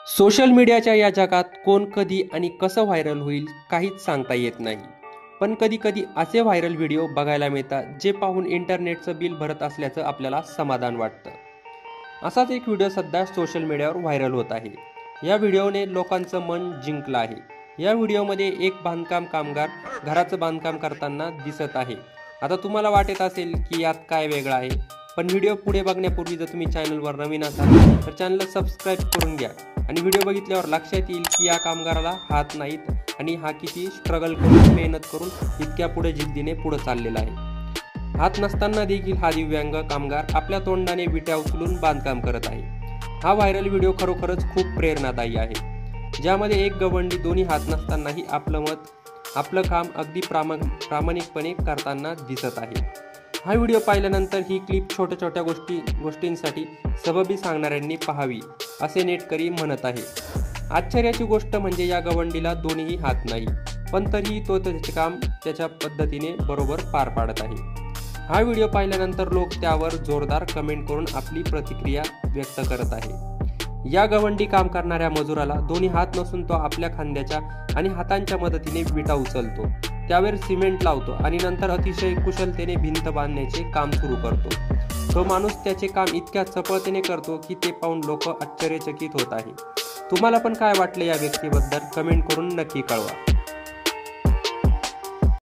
Social मीडियाच्या या जगात कोण कधी आणि कसं व्हायरल होईल काहीच सांगता येत नाही. पण कधी कधी असे व्हायरल व्हिडिओ बघायला मिळतात जे पाहून इंटरनेटचं बिल भरत असल्याचं आपल्याला समाधान वाटतं. असाच एक व्हिडिओ सध्या सोशल मीडियावर व्हायरल होत आहे. या व्हिडिओने लोकांचं मन जिंकलं आहे. या व्हिडिओमध्ये एक बांधकाम कामगार घराचं बांधकाम करताना दिसत आहे. आता तुम्हाला वाटत असेल की यात काय वेगळं आहे, पण व्हिडिओ पुढे बघण्यापूर्वी जर तुम्ही चॅनलवर नवीन असाल तर चॅनलला सबस्क्राईब करून घ्या. आणि व्हिडिओ बघितल्यावर लक्षात येईल की या कामगाराला हात नाहीत आणि हा किती स्ट्रगल करून मेहनत करून इतक्या पुढे जिद्दीने पुढे चाललेला आहे. हात नसताना देखील हा दिव्यांग कामगार आपल्या तोंडाने विट्या उचलून बांधकाम करत आहे. हा व्हायरल व्हिडिओ खरोखरच खूप प्रेरणादायी आहे, ज्यामध्ये एक गवंडी दोन्ही हात नसतानाही आपलं काम अगदी प्रामाणिकपणे करताना दिसत आहे. हा व्हिडिओ पाहिल्यानंतर ही क्लिप छोट्या छोट्या गोष्टींसाठी सबबी सांगणाऱ्यांनी पाहावी असे नेटकरी म्हणत आहे. आश्चर्याची गोष्ट म्हणजे या गवंडीला दोन्हीही हात नाही, पण तरीही तो त्याचे काम त्याच्या पद्धतीने बरोबर पार पाडत आहे. हा व्हिडिओ पाहिल्यानंतर लोक त्यावर जोरदार कमेंट करून आपली प्रतिक्रिया व्यक्त करत आहे. या गवंडी काम करणाऱ्या मजुराला दोन्ही हात नसून तो आपल्या खांद्याच्या आणि हातांच्या मदतीने विटा उचलतो, त्यावर सिमेंट लावतो आणि नंतर अतिशय कुशलतेने भिंत बांधण्याचे काम सुरू करतो. तो माणूस त्याचे काम इतक्या चपळतेने करतो की ते पाहून लोक आश्चर्यचकित होत आहे. तुम्हाला पण काय वाटले या व्यक्तीबद्दल कमेंट करून नक्की कळवा.